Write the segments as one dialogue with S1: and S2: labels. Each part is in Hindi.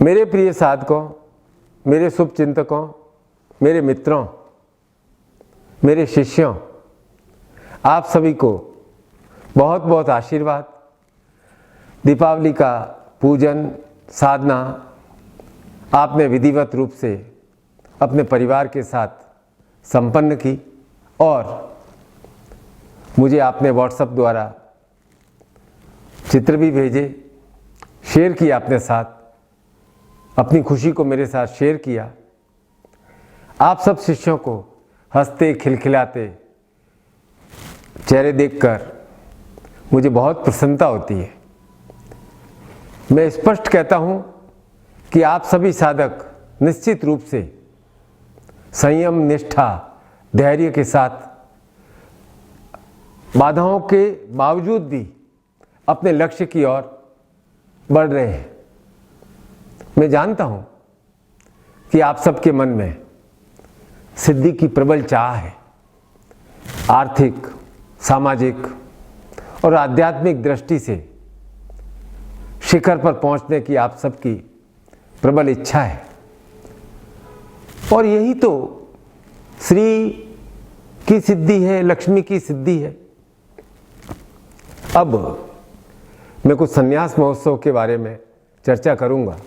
S1: मेरे प्रिय साधकों, मेरे शुभचिंतकों, मेरे मित्रों, मेरे शिष्यों, आप सभी को बहुत बहुत आशीर्वाद। दीपावली का पूजन साधना आपने विधिवत रूप से अपने परिवार के साथ संपन्न की और मुझे आपने व्हाट्सएप द्वारा चित्र भी भेजे, शेयर किया, अपने साथ अपनी खुशी को मेरे साथ शेयर किया। आप सब शिष्यों को हंसते खिलखिलाते चेहरे देखकर मुझे बहुत प्रसन्नता होती है। मैं स्पष्ट कहता हूं कि आप सभी साधक निश्चित रूप से संयम, निष्ठा, धैर्य के साथ बाधाओं के बावजूद भी अपने लक्ष्य की ओर बढ़ रहे हैं। मैं जानता हूं कि आप सबके मन में सिद्धि की प्रबल चाह है। आर्थिक, सामाजिक और आध्यात्मिक दृष्टि से शिखर पर पहुंचने की आप सबकी प्रबल इच्छा है और यही तो श्री की सिद्धि है, लक्ष्मी की सिद्धि है। अब मैं कुछ संन्यास महोत्सव के बारे में चर्चा करूंगा।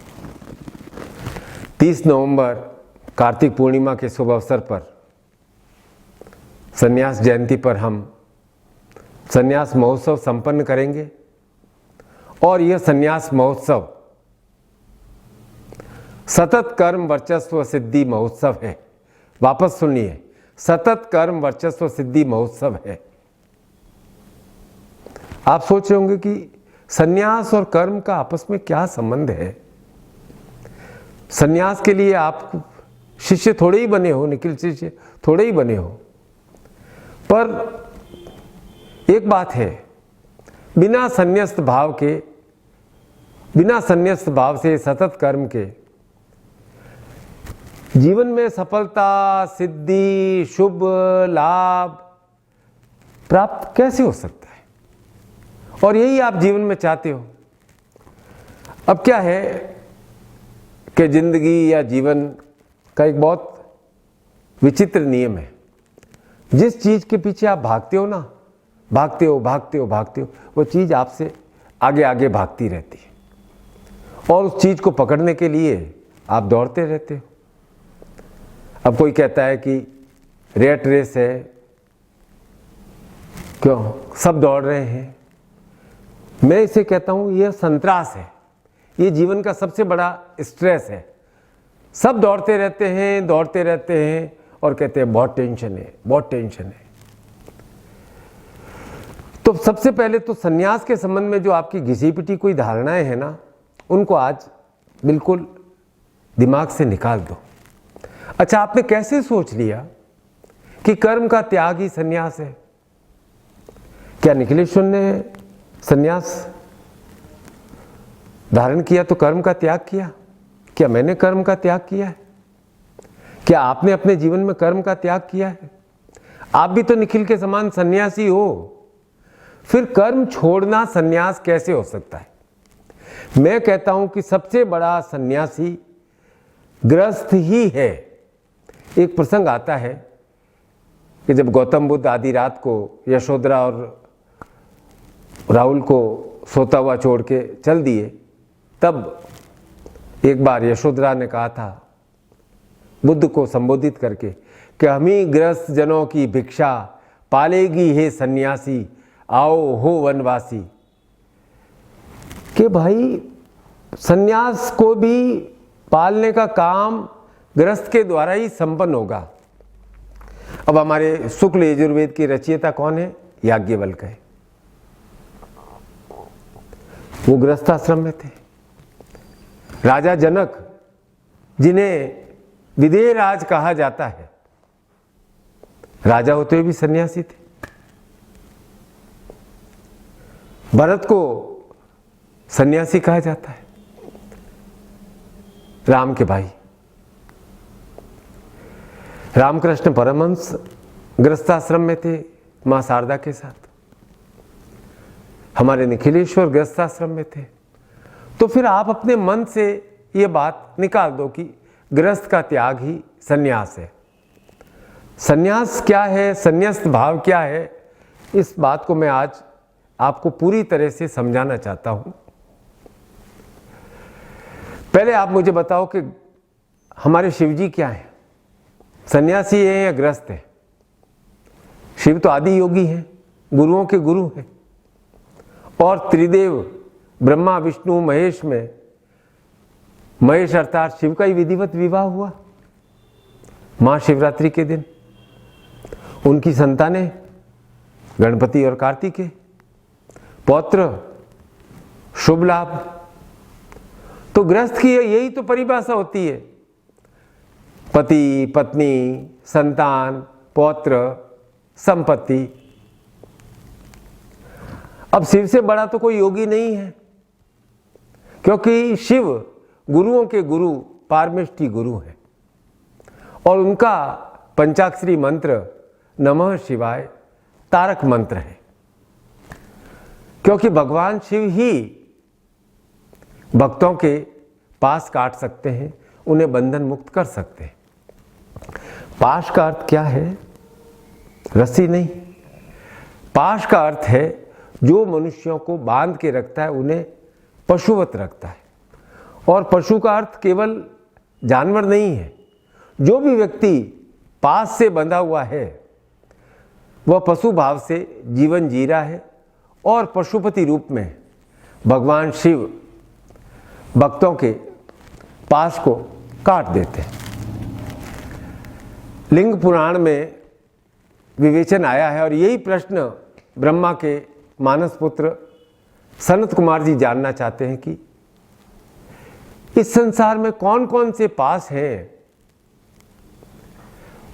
S1: 30 नवंबर कार्तिक पूर्णिमा के शुभ अवसर पर संन्यास जयंती पर हम संन्यास महोत्सव संपन्न करेंगे और यह संन्यास महोत्सव सतत कर्म वर्चस्व सिद्धि महोत्सव है। वापस सुनिए, सतत कर्म वर्चस्व सिद्धि महोत्सव है। आप सोच रहे होंगे कि संन्यास और कर्म का आपस में क्या संबंध है। संन्यास के लिए आप शिष्य थोड़े ही बने हो, निखिल शिष्य थोड़े ही बने हो, पर एक बात है, बिना संन्यस्त भाव से सतत कर्म के जीवन में सफलता, सिद्धि, शुभ लाभ प्राप्त कैसे हो सकता है। और यही आप जीवन में चाहते हो। अब क्या है कि जिंदगी या जीवन का एक बहुत विचित्र नियम है। जिस चीज के पीछे आप भागते हो ना, भागते हो, वो चीज आपसे आगे आगे भागती रहती है और उस चीज को पकड़ने के लिए आप दौड़ते रहते हो। अब कोई कहता है कि रेट रेस है, क्यों सब दौड़ रहे हैं। मैं इसे कहता हूं यह संत्रास है, ये जीवन का सबसे बड़ा स्ट्रेस है। सब दौड़ते रहते हैं और कहते हैं बहुत टेंशन है। तो सबसे पहले तो संन्यास के संबंध में जो आपकी घिसी पिटी कोई धारणाएं हैं ना, उनको आज बिल्कुल दिमाग से निकाल दो। अच्छा, आपने कैसे सोच लिया कि कर्म का त्याग ही संन्यास है? क्या निखिलेश्वर ने संन्यास धारण किया तो कर्म का त्याग किया? क्या मैंने कर्म का त्याग किया है? क्या आपने अपने जीवन में कर्म का त्याग किया है? आप भी तो निखिल के समान सन्यासी हो, फिर कर्म छोड़ना सन्यास कैसे हो सकता है? मैं कहता हूं कि सबसे बड़ा सन्यासी गृहस्थ ही है। एक प्रसंग आता है कि जब गौतम बुद्ध आधी रात को यशोधरा और राहुल को सोता हुआ छोड़ के चल दिए, तब एक बार यशोधरा ने कहा था बुद्ध को संबोधित करके कि हम ही गृहस्थ जनों की भिक्षा पालेगी हे सन्यासी, आओ हो वनवासी। कि भाई सन्यास को भी पालने का काम गृहस्थ के द्वारा ही संपन्न होगा। अब हमारे शुक्ल यजुर्वेद के रचयिता कौन है? याज्ञवल्क्य है। वो गृहस्थाश्रम में थे। राजा जनक, जिन्हें विदेह राज कहा जाता है, राजा होते हुए भी सन्यासी थे। भरत को सन्यासी कहा जाता है, राम के भाई। रामकृष्ण परमहंस गृहस्थाश्रम में थे मां शारदा के साथ। हमारे निखिलेश्वर गृहस्थाश्रम में थे। तो फिर आप अपने मन से ये बात निकाल दो कि गृहस्थ का त्याग ही सन्यास है। सन्यास क्या है, संन्यस्त भाव क्या है, इस बात को मैं आज आपको पूरी तरह से समझाना चाहता हूं। पहले आप मुझे बताओ कि हमारे शिव जी क्या हैं, सन्यासी हैं या गृहस्थ हैं? शिव तो आदि योगी हैं, गुरुओं के गुरु हैं, और त्रिदेव ब्रह्मा विष्णु महेश में महेश अर्थात शिव का ही विधिवत विवाह हुआ महाशिवरात्रि के दिन। उनकी संतानें गणपति और कार्तिकेय, पौत्र शुभ लाभ। तो गृहस्थ की यही तो परिभाषा होती है, पति पत्नी संतान पौत्र संपत्ति। अब शिव से बड़ा तो कोई योगी नहीं है, क्योंकि शिव गुरुओं के गुरु पारमेष्टि गुरु हैं, और उनका पंचाक्षरी मंत्र नमः शिवाय तारक मंत्र है, क्योंकि भगवान शिव ही भक्तों के पास काट सकते हैं, उन्हें बंधन मुक्त कर सकते हैं। पाश का अर्थ क्या है? रस्सी नहीं। पाश का अर्थ है जो मनुष्यों को बांध के रखता है, उन्हें पशुवत रखता है। और पशु का अर्थ केवल जानवर नहीं है। जो भी व्यक्ति पास से बंधा हुआ है वह पशु भाव से जीवन जी रहा है, और पशुपति रूप में भगवान शिव भक्तों के पास को काट देते हैं। लिंग पुराण में विवेचन आया है, और यही प्रश्न ब्रह्मा के मानस पुत्र सनत कुमार जी जानना चाहते हैं कि इस संसार में कौन कौन से पास हैं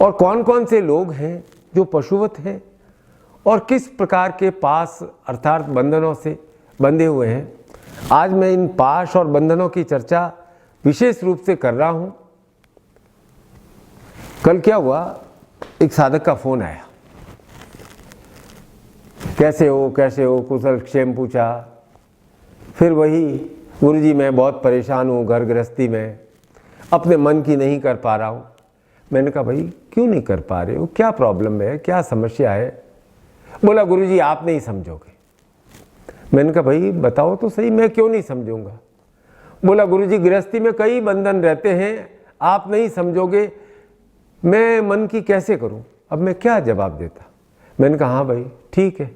S1: और कौन कौन से लोग हैं जो पशुवत हैं, और किस प्रकार के पास अर्थात बंधनों से बंधे हुए हैं। आज मैं इन पाश और बंधनों की चर्चा विशेष रूप से कर रहा हूं। कल क्या हुआ, एक साधक का फोन आया, कैसे हो कुशल क्षेम पूछा। फिर वही, गुरुजी मैं बहुत परेशान हूँ, घर गृहस्थी में अपने मन की नहीं कर पा रहा हूँ। मैंने कहा भाई क्यों नहीं कर पा रहे हो, क्या प्रॉब्लम है, क्या समस्या है? बोला गुरुजी आप नहीं समझोगे। मैंने कहा भाई बताओ तो सही, मैं क्यों नहीं समझूंगा? बोला गुरुजी गृहस्थी में कई बंधन रहते हैं, आप नहीं समझोगे, मैं मन की कैसे करूं? अब मैं क्या जवाब देता? मैंने कहा हाँ भाई ठीक है,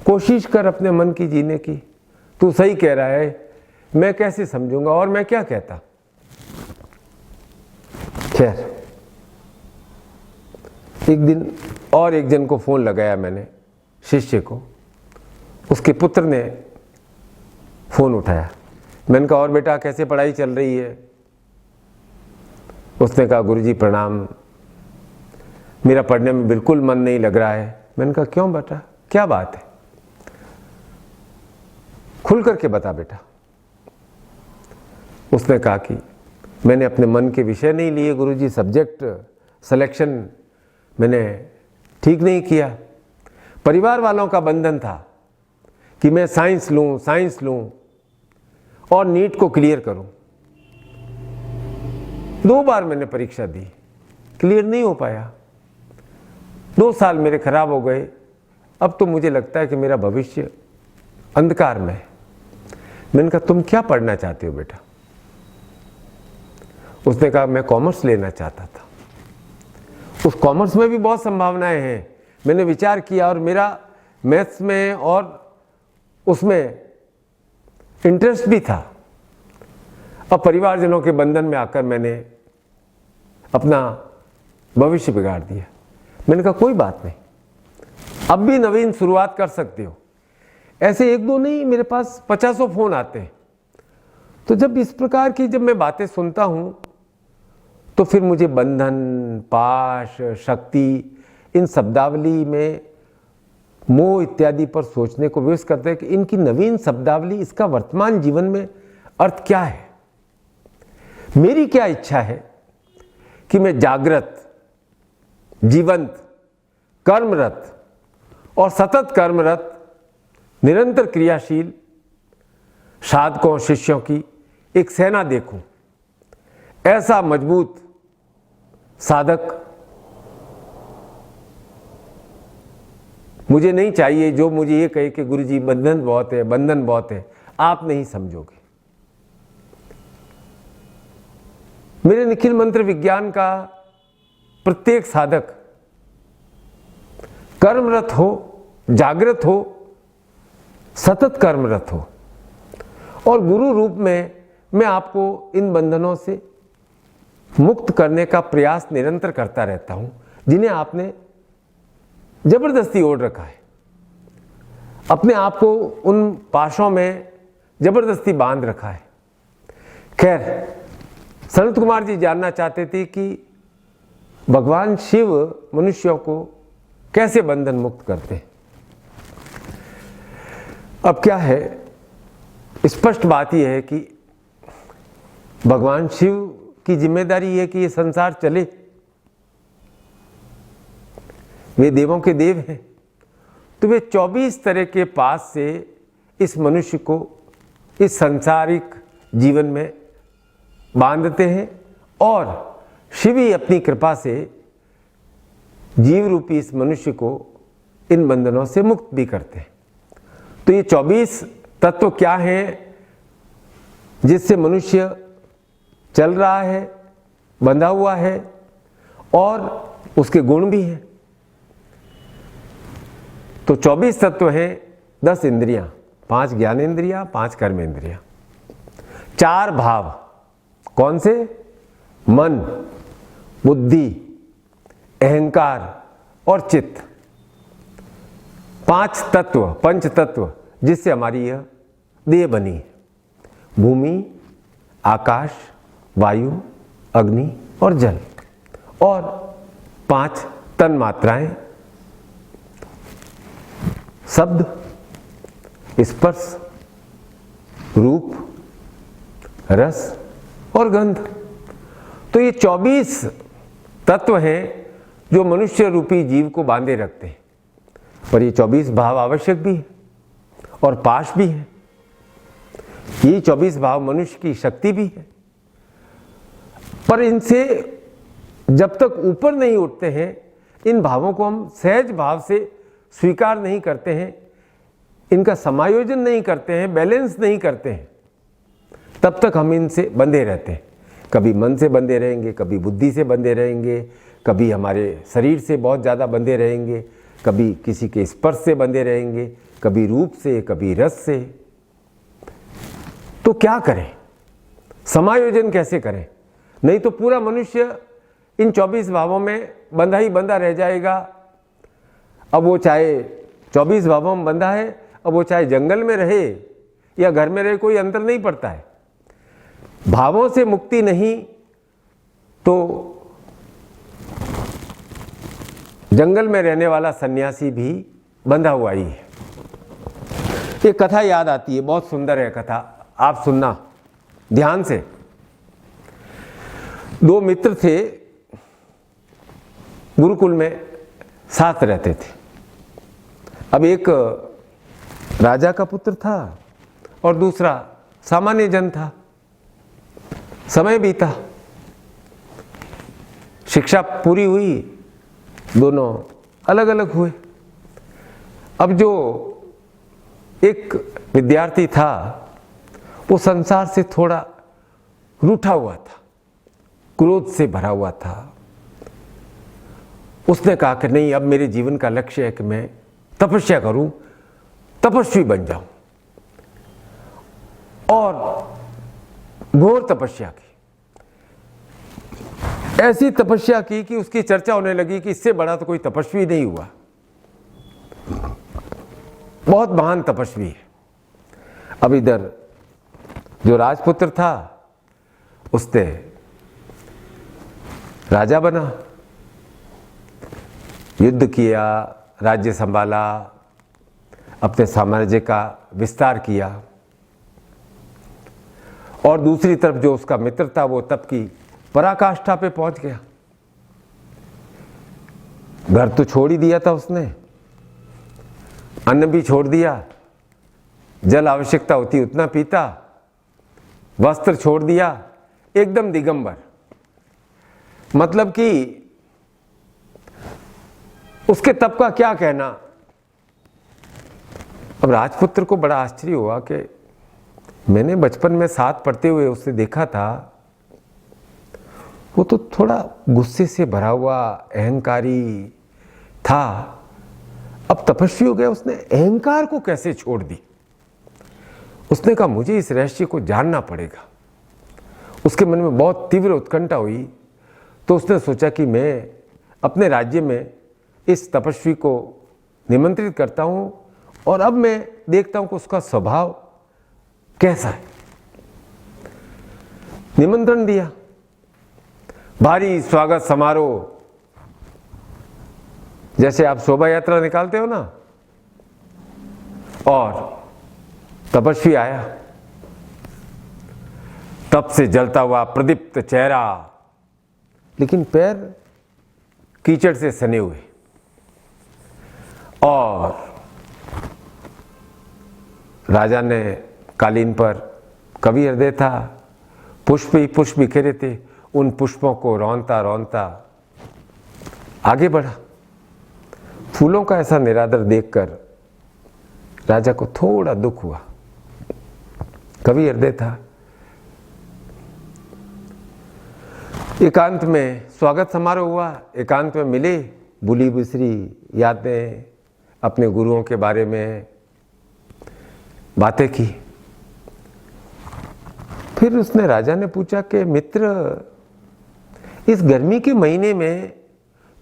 S1: कोशिश कर अपने मन की जीने की, तू सही कह रहा है, मैं कैसे समझूंगा और मैं क्या कहता। खैर एक दिन और एक जन को फोन लगाया मैंने, शिष्य को, उसके पुत्र ने फोन उठाया। मैंने कहा और बेटा कैसे पढ़ाई चल रही है? उसने कहा गुरुजी प्रणाम, मेरा पढ़ने में बिल्कुल मन नहीं लग रहा है। मैंने कहा क्यों बेटा, क्या बात है, खुल करके बता बेटा। उसने कहा कि मैंने अपने मन के विषय नहीं लिए गुरुजी, सब्जेक्ट सिलेक्शन मैंने ठीक नहीं किया। परिवार वालों का बंधन था कि मैं साइंस लूं और नीट को क्लियर करूं। 2 बार मैंने परीक्षा दी, क्लियर नहीं हो पाया। 2 साल मेरे खराब हो गए। अब तो मुझे लगता है कि मेरा भविष्य अंधकार में है। मैंने कहा तुम क्या पढ़ना चाहते हो बेटा? उसने कहा मैं कॉमर्स लेना चाहता था। उस कॉमर्स में भी बहुत संभावनाएं हैं। मैंने विचार किया और मेरा मैथ्स में और उसमें इंटरेस्ट भी था। अब परिवारजनों के बंधन में आकर मैंने अपना भविष्य बिगाड़ दिया। मैंने कहा कोई बात नहीं, अब भी नवीन शुरुआत कर सकते हो। ऐसे 1-2 नहीं, मेरे पास 50 फोन आते हैं। तो जब इस प्रकार की जब मैं बातें सुनता हूं तो फिर मुझे बंधन, पाश, शक्ति, इन शब्दावली में मोह इत्यादि पर सोचने को विवश करते हैं कि इनकी नवीन शब्दावली, इसका वर्तमान जीवन में अर्थ क्या है। मेरी क्या इच्छा है कि मैं जागृत, जीवंत, कर्मरत और सतत कर्मरत, निरंतर क्रियाशील साधकों शिष्यों की एक सेना देखूं, ऐसा मजबूत साधक मुझे नहीं चाहिए जो मुझे ये कहे कि गुरुजी बंधन बहुत है, बंधन बहुत है। आप नहीं समझोगे। मेरे निखिल मंत्र विज्ञान का प्रत्येक साधक कर्मरत हो, जागृत हो, सतत कर्मरत हो, और गुरु रूप में मैं आपको इन बंधनों से मुक्त करने का प्रयास निरंतर करता रहता हूं, जिन्हें आपने जबरदस्ती ओढ़ रखा है। अपने आप को उन पाशों में जबरदस्ती बांध रखा है। खैर, सनत कुमार जी जानना चाहते थे कि भगवान शिव मनुष्यों को कैसे बंधन मुक्त करते हैं। अब क्या है, स्पष्ट बात यह है कि भगवान शिव की जिम्मेदारी है कि ये संसार चले। वे देवों के देव हैं, तो वे 24 तरह के पास से इस मनुष्य को इस सांसारिक जीवन में बांधते हैं, और शिव ही अपनी कृपा से जीव रूपी इस मनुष्य को इन बंधनों से मुक्त भी करते हैं। तो ये 24 तत्व क्या हैं जिससे मनुष्य चल रहा है, बंधा हुआ है, और उसके गुण भी हैं। तो 24 तत्व हैं, 10 इंद्रियां, 5 ज्ञानेंद्रियां, 5 कर्मेंद्रियां, 4 भाव। कौन से? मन, बुद्धि, अहंकार और चित्त। 5 तत्व, पंच तत्व, जिससे हमारी यह देह बनी है। भूमि, आकाश, वायु, अग्नि और जल, और 5 तन मात्राएं, शब्द, स्पर्श, रूप, रस और गंध। तो ये 24 तत्व हैं जो मनुष्य रूपी जीव को बांधे रखते हैं। पर ये 24 भाव आवश्यक भी है और पाश भी है। ये 24 भाव मनुष्य की शक्ति भी है, पर इनसे जब तक ऊपर नहीं उठते हैं, इन भावों को हम सहज भाव से स्वीकार नहीं करते हैं, इनका समायोजन नहीं करते हैं, बैलेंस नहीं करते हैं, तब तक हम इनसे बंधे रहते हैं। कभी मन से बंधे रहेंगे, कभी बुद्धि से बंधे रहेंगे, कभी हमारे शरीर से बहुत ज़्यादा बंधे रहेंगे, कभी किसी के स्पर्श से बंधे रहेंगे, कभी रूप से, कभी रस से। तो क्या करें? समायोजन कैसे करें? नहीं तो पूरा मनुष्य इन 24 भावों में बंधा ही बंधा रह जाएगा। अब वो चाहे 24 भावों में बंधा है, अब वो चाहे जंगल में रहे या घर में रहे, कोई अंतर नहीं पड़ता है। भावों से मुक्ति नहीं तो जंगल में रहने वाला सन्यासी भी बंधा हुआ ही है। एक कथा याद आती है, बहुत सुंदर है कथा, आप सुनना ध्यान से। 2 मित्र थे, गुरुकुल में साथ रहते थे। अब एक राजा का पुत्र था और दूसरा सामान्य जन था। समय बीता, शिक्षा पूरी हुई, दोनों अलग अलग हुए। अब जो एक विद्यार्थी था वो संसार से थोड़ा रूठा हुआ था, क्रोध से भरा हुआ था। उसने कहा कि नहीं, अब मेरे जीवन का लक्ष्य है कि मैं तपस्या करूं, तपस्वी बन जाऊं। और घोर तपस्या की, ऐसी तपस्या की कि उसकी चर्चा होने लगी कि इससे बड़ा तो कोई तपस्वी नहीं हुआ, बहुत महान तपस्वी है। अब इधर जो राजपुत्र था उसने राजा बना, युद्ध किया, राज्य संभाला, अपने साम्राज्य का विस्तार किया। और दूसरी तरफ जो उसका मित्र था वो तप की पराकाष्ठा पे पहुंच गया। घर तो छोड़ ही दिया था उसने, अन्न भी छोड़ दिया, जल आवश्यकता होती उतना पीता, वस्त्र छोड़ दिया, एकदम दिगंबर। मतलब कि उसके तप का क्या कहना। अब राजपुत्र को बड़ा आश्चर्य हुआ कि मैंने बचपन में साथ पढ़ते हुए उसे देखा था, वो तो थोड़ा गुस्से से भरा हुआ अहंकारी था, अब तपस्वी हो गया, उसने अहंकार को कैसे छोड़ दी। उसने कहा मुझे इस रहस्य को जानना पड़ेगा। उसके मन में बहुत तीव्र उत्कंठा हुई, तो उसने सोचा कि मैं अपने राज्य में इस तपस्वी को निमंत्रित करता हूं और अब मैं देखता हूं कि उसका स्वभाव कैसा है। निमंत्रण दिया, भारी स्वागत समारोह, जैसे आप शोभा यात्रा निकालते हो ना, और तपस्वी आया, तप से जलता हुआ प्रदीप्त चेहरा, लेकिन पैर कीचड़ से सने हुए, और राजा ने कालीन पर, कवि हृदय था, पुष्प ही पुष्प बिखेरे थे, उन पुष्पों को रौंदता रौंदता आगे बढ़ा। फूलों का ऐसा निरादर देखकर राजा को थोड़ा दुख हुआ। कवि हृदय था। एकांत में स्वागत समारोह हुआ, एकांत में मिले, भूली बिसरी यादें, अपने गुरुओं के बारे में बातें की। फिर उसने, राजा ने पूछा कि मित्र, इस गर्मी के महीने में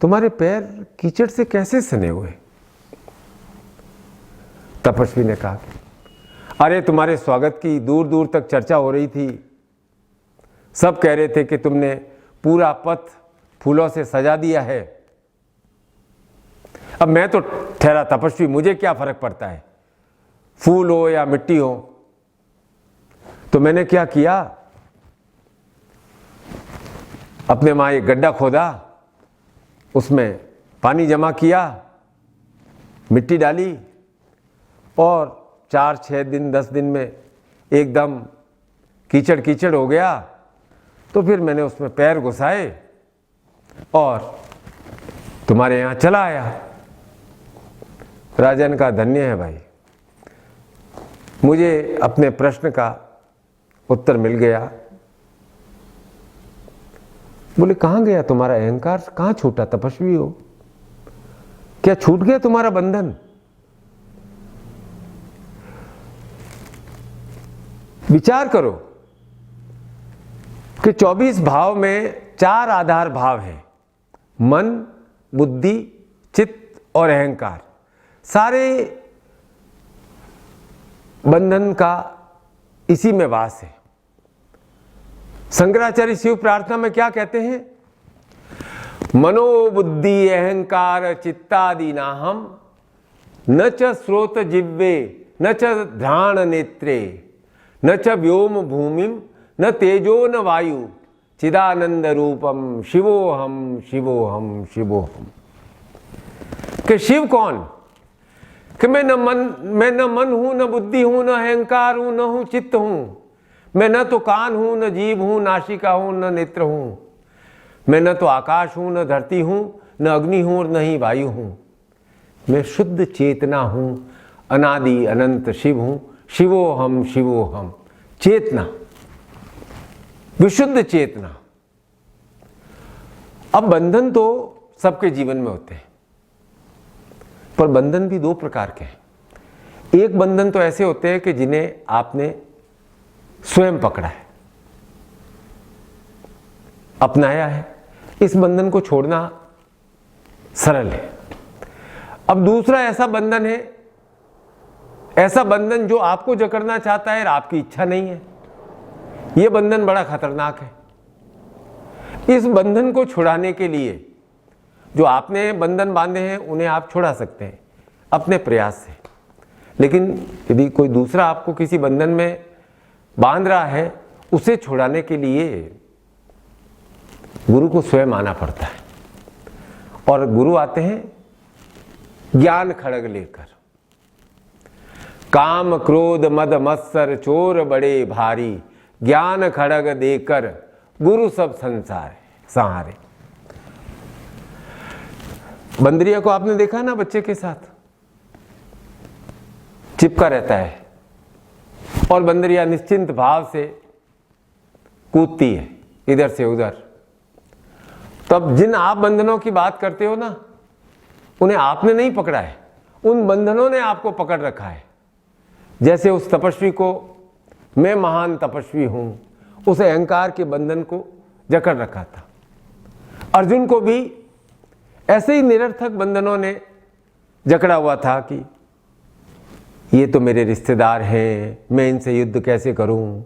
S1: तुम्हारे पैर कीचड़ से कैसे सने हुए। तपस्वी ने कहा, अरे तुम्हारे स्वागत की दूर दूर तक चर्चा हो रही थी, सब कह रहे थे कि तुमने पूरा पथ फूलों से सजा दिया है। अब मैं तो ठहरा तपस्वी, मुझे क्या फर्क पड़ता है, फूल हो या मिट्टी हो। तो मैंने क्या किया, अपने वहां एक गड्ढा खोदा, उसमें पानी जमा किया, मिट्टी डाली, और 4-6 दिन 10 दिन में एकदम कीचड़ कीचड़ हो गया। तो फिर मैंने उसमें पैर घुसाए और तुम्हारे यहां चला आया। राजा ने कहा, धन्य है भाई, मुझे अपने प्रश्न का उत्तर मिल गया। बोले, कहां गया तुम्हारा अहंकार, कहां छूटा, तपस्वी हो, क्या छूट गया तुम्हारा बंधन। विचार करो कि 24 भाव में 4 आधार भाव हैं, मन, बुद्धि, चित्त और अहंकार। सारे बंधन का इसी में वास है। शंकराचार्य शिव प्रार्थना में क्या कहते हैं, मनोबुद्धि अहंकार चित्तादि नाहम, न च स्रोत जिह्वे न च घ्राण नेत्रे न च व्योम भूमिम न तेजो न वायु चिदानंद रूपम शिवोहम शिवोहम शिवोहम। कि शिव कौन, कि मैं न मन हूं, न बुद्धि हूं, न अहंकार हूं, न हूं चित्त हूं। मैं न तो कान हूं, न जीभ हूं, नासिका हूं, न नेत्र हूं। मैं न तो आकाश हूं, न धरती हूं, न अग्नि हूं और न ही वायु हूं। मैं शुद्ध चेतना हूं, अनादि अनंत शिव हूं, शिवोहम शिवोहम। चेतना, विशुद्ध चेतना। अब बंधन तो सबके जीवन में होते हैं, पर बंधन भी 2 प्रकार के हैं। एक बंधन तो ऐसे होते हैं कि जिन्हें आपने स्वयं पकड़ा है, अपनाया है, इस बंधन को छोड़ना सरल है। अब दूसरा ऐसा बंधन है, ऐसा बंधन जो आपको जकड़ना चाहता है और आपकी इच्छा नहीं है। यह बंधन बड़ा खतरनाक है। इस बंधन को छुड़ाने के लिए जो आपने बंधन बांधे हैं उन्हें आप छुड़ा सकते हैं अपने प्रयास से, लेकिन यदि कोई दूसरा आपको किसी बंधन में बांध रहा है, उसे छुड़ाने के लिए गुरु को स्वयं आना पड़ता है। और गुरु आते हैं ज्ञान खड़ग लेकर। काम क्रोध मद मत्सर चोर बड़े भारी, ज्ञान खड़ग देकर गुरु सब संसार सहारे। बंदरिया को आपने देखा ना, बच्चे के साथ चिपका रहता है और बंदरिया निश्चिंत भाव से कूदती है इधर से उधर। तब जिन आप बंधनों की बात करते हो ना, उन्हें आपने नहीं पकड़ा है, उन बंधनों ने आपको पकड़ रखा है। जैसे उस तपस्वी को मैं महान तपस्वी हूं, उस अहंकार के बंधन को जकड़ रखा था। अर्जुन को भी ऐसे ही निरर्थक बंधनों ने जकड़ा हुआ था कि ये तो मेरे रिश्तेदार हैं, मैं इनसे युद्ध कैसे करूं।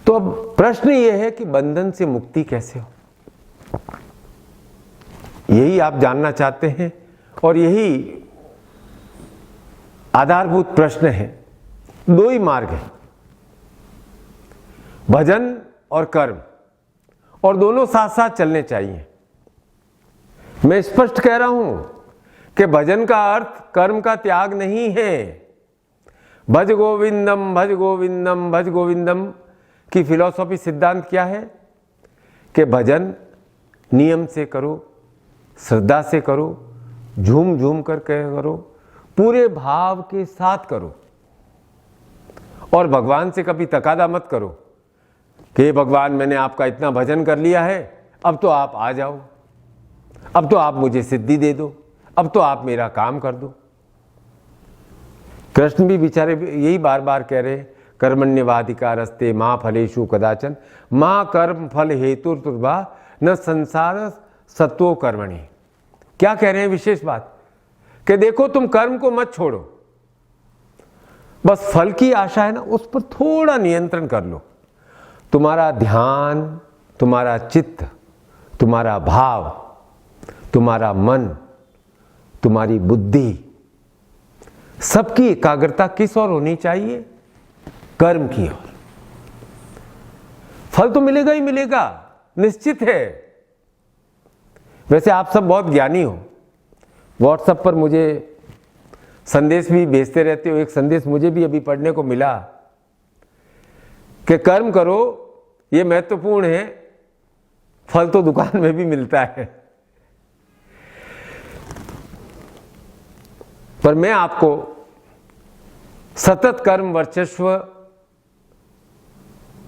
S1: तो अब प्रश्न ये है कि बंधन से मुक्ति कैसे हो, यही आप जानना चाहते हैं और यही आधारभूत प्रश्न है। दो ही मार्ग हैं, भजन और कर्म, और दोनों साथ साथ चलने चाहिए। मैं स्पष्ट कह रहा हूं कि भजन का अर्थ कर्म का त्याग नहीं है। भज गोविंदम भज गोविंदम भज गोविंदम की फिलॉसफी सिद्धांत क्या है कि भजन नियम से करो, श्रद्धा से करो, झूम झूम कर करो, पूरे भाव के साथ करो, और भगवान से कभी तकादा मत करो कि भगवान मैंने आपका इतना भजन कर लिया है, अब तो आप आ जाओ, अब तो आप मुझे सिद्धि दे दो, अब तो आप मेरा काम कर दो। कृष्ण भी बेचारे यही बार बार कह रहे हैं, कर्मण्यवाधिकारस्ते मां फलेषु कदाचन मां कर्म फल हेतु तुर्भा न संसार सत्वो कर्मणि। क्या कह रहे हैं विशेष बात कि देखो तुम कर्म को मत छोड़ो, बस फल की आशा है ना, उस पर थोड़ा नियंत्रण कर लो। तुम्हारा ध्यान, तुम्हारा चित्त, तुम्हारा भाव, तुम्हारा मन, तुम्हारी बुद्धि, सबकी एकाग्रता किस ओर होनी चाहिए? कर्म की ओर। फल तो मिलेगा ही मिलेगा, निश्चित है। वैसे आप सब बहुत ज्ञानी हो, व्हाट्सएप पर मुझे संदेश भी भेजते रहते हो। एक संदेश मुझे भी अभी पढ़ने को मिला कि कर्म करो, ये महत्वपूर्ण है, फल तो दुकान में भी मिलता है। पर मैं आपको सतत कर्म वर्चस्व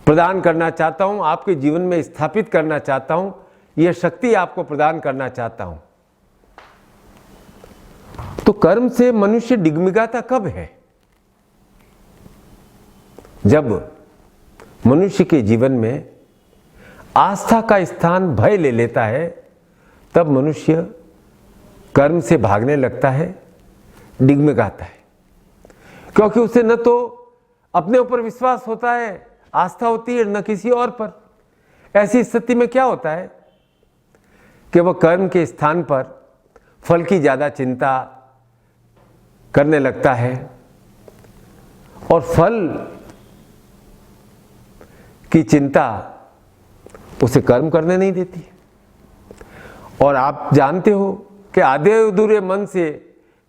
S1: प्रदान करना चाहता हूं, आपके जीवन में स्थापित करना चाहता हूं, यह शक्ति आपको प्रदान करना चाहता हूं। तो कर्म से मनुष्य डिगमिगाता कब है? जब मनुष्य के जीवन में आस्था का स्थान भय ले लेता है, तब मनुष्य कर्म से भागने लगता है, डिगमिगाता है, क्योंकि उसे न तो अपने ऊपर विश्वास होता है, आस्था होती है, न किसी और पर। ऐसी स्थिति में क्या होता है कि वह कर्म के स्थान पर फल की ज्यादा चिंता करने लगता है, और फल की चिंता उसे कर्म करने नहीं देती। और आप जानते हो कि आधे अधूरे मन से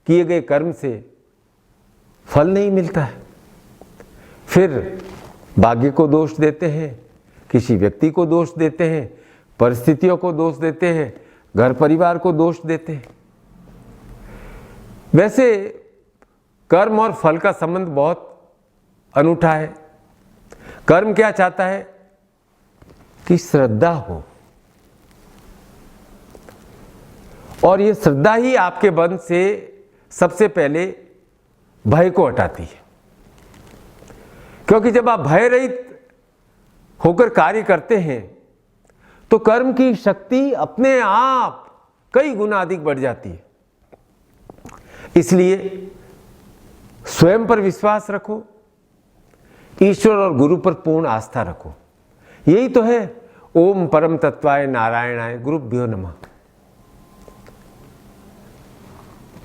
S1: किए गए कर्म से फल नहीं मिलता है। फिर भाग्य को दोष देते हैं, किसी व्यक्ति को दोष देते हैं, परिस्थितियों को दोष देते हैं, घर परिवार को दोष देते हैं। वैसे कर्म और फल का संबंध बहुत अनूठा है। कर्म क्या चाहता है कि श्रद्धा हो, और ये श्रद्धा ही आपके मन से सबसे पहले भय को हटाती है। क्योंकि जब आप भय रहित होकर कार्य करते हैं तो कर्म की शक्ति अपने आप कई गुना अधिक बढ़ जाती है। इसलिए स्वयं पर विश्वास रखो, ईश्वर और गुरु पर पूर्ण आस्था रखो। यही तो है ओम परम तत्वाय नारायणाय गुरुभ्यो नमः।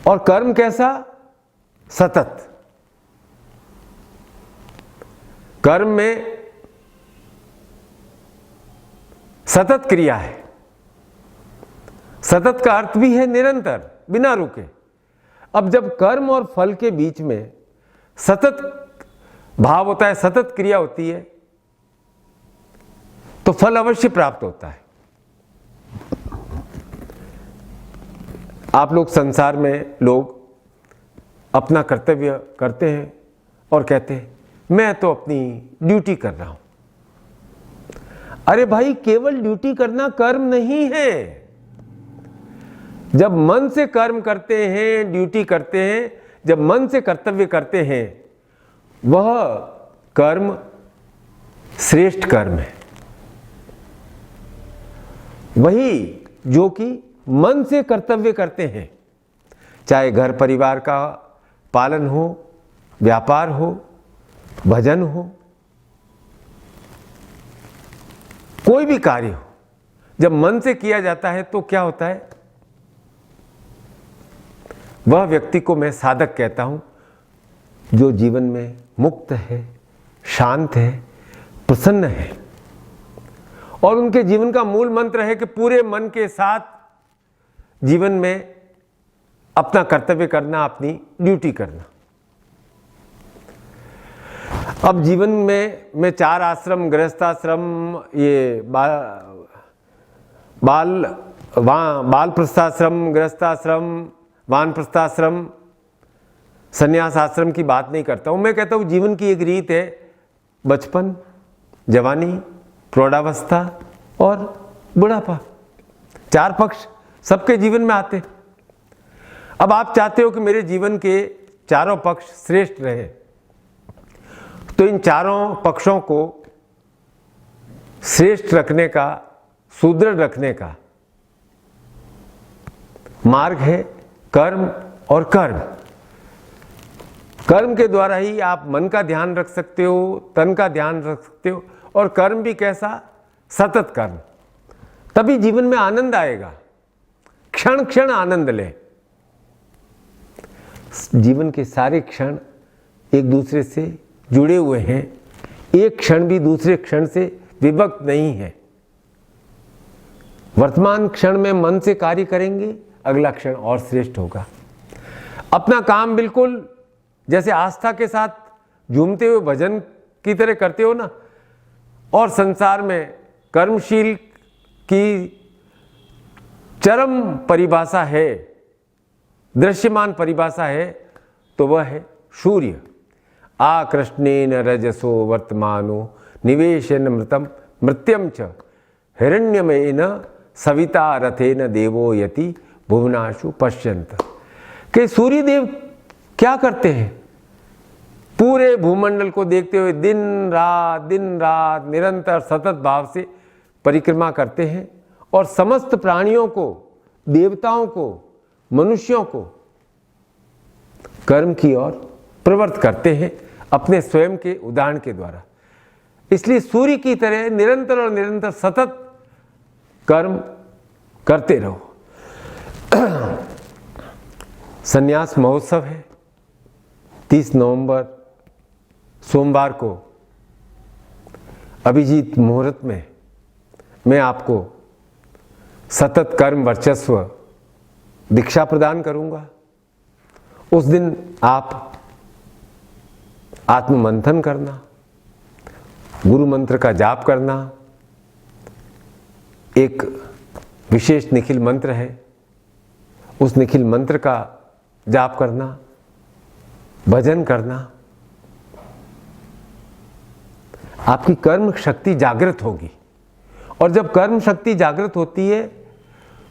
S1: और कर्म कैसा? सतत। कर्म में सतत क्रिया है। सतत का अर्थ भी है निरंतर, बिना रुके। अब जब कर्म और फल के बीच में सतत भाव होता है, सतत क्रिया होती है, तो फल अवश्य प्राप्त होता है। आप लोग संसार में लोग अपना कर्तव्य करते हैं और कहते हैं मैं तो अपनी ड्यूटी कर रहा हूं। अरे भाई, केवल ड्यूटी करना कर्म नहीं है। जब मन से कर्म करते हैं, ड्यूटी करते हैं, जब मन से कर्तव्य करते हैं, वह कर्म श्रेष्ठ कर्म है। वही जो कि मन से कर्तव्य करते हैं, चाहे घर परिवार का पालन हो, व्यापार हो, भजन हो, कोई भी कार्य हो, जब मन से किया जाता है तो क्या होता है, वह व्यक्ति को मैं साधक कहता हूं, जो जीवन में मुक्त है, शांत है, प्रसन्न है, और उनके जीवन का मूल मंत्र है कि पूरे मन के साथ जीवन में अपना कर्तव्य करना, अपनी ड्यूटी करना। अब जीवन में मैं 4 आश्रम, गृहस्थाश्रम, ये बाल प्रस्थाश्रम, गृहस्थाश्रम, वानप्रस्थाश्रम, संन्यास आश्रम की बात नहीं करता हूं। मैं कहता हूं जीवन की एक रीत है, बचपन, जवानी, प्रौढ़ावस्था और बुढ़ापा। 4 पक्ष सबके जीवन में आते। अब आप चाहते हो कि मेरे जीवन के चारों पक्ष श्रेष्ठ रहे, तो इन चारों पक्षों को श्रेष्ठ रखने का, सुदृढ़ रखने का मार्ग है कर्म और कर्म। कर्म के द्वारा ही आप मन का ध्यान रख सकते हो, तन का ध्यान रख सकते हो, और कर्म भी कैसा, सतत कर्म। तभी जीवन में आनंद आएगा। क्षण क्षण आनंद ले। जीवन के सारे क्षण एक दूसरे से जुड़े हुए हैं, एक क्षण भी दूसरे क्षण से विभक्त नहीं है। वर्तमान क्षण में मन से कार्य करेंगे, अगला क्षण और श्रेष्ठ होगा। अपना काम बिल्कुल जैसे आस्था के साथ झूमते हुए भजन की तरह करते हो ना, और संसार में कर्मशील की चरम परिभाषा है, दृश्यमान परिभाषा है, तो वह है सूर्य। आकृष्णेन रजसो वर्तमानो निवेशेन मृतम मृत्यम च हिरण्यमयेन सविता रथेन देवो यति भुवनाशु पश्यन्त। कि सूर्य देव क्या करते हैं, पूरे भूमंडल को देखते हुए दिन रात निरंतर सतत भाव से परिक्रमा करते हैं, और समस्त प्राणियों को, देवताओं को, मनुष्यों को कर्म की ओर प्रवृत्त करते हैं अपने स्वयं के उदाहरण के द्वारा। इसलिए सूर्य की तरह निरंतर और निरंतर सतत कर्म करते रहो। संन्यास महोत्सव है 30 नवंबर सोमवार को अभिजीत मुहूर्त में मैं आपको सतत कर्म वर्चस्व दीक्षा प्रदान करूंगा। उस दिन आप आत्ममंथन करना, गुरु मंत्र का जाप करना, एक विशेष निखिल मंत्र है, उस निखिल मंत्र का जाप करना, भजन करना। आपकी कर्म शक्ति जागृत होगी, और जब कर्म शक्ति जागृत होती है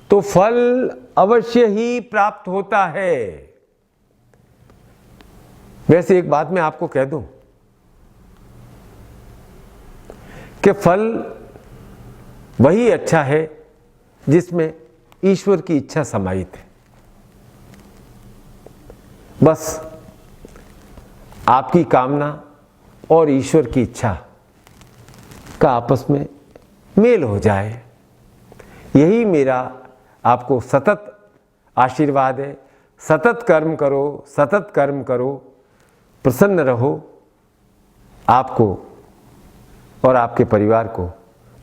S1: तो फल अवश्य ही प्राप्त होता है। वैसे एक बात मैं आपको कह दूं कि फल वही अच्छा है जिसमें ईश्वर की इच्छा समाहित है। बस आपकी कामना और ईश्वर की इच्छा का आपस में मेल हो जाए, यही मेरा आपको सतत आशीर्वाद है। सतत कर्म करो, सतत कर्म करो, प्रसन्न रहो। आपको और आपके परिवार को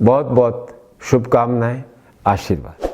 S1: बहुत बहुत शुभकामनाएं, आशीर्वाद।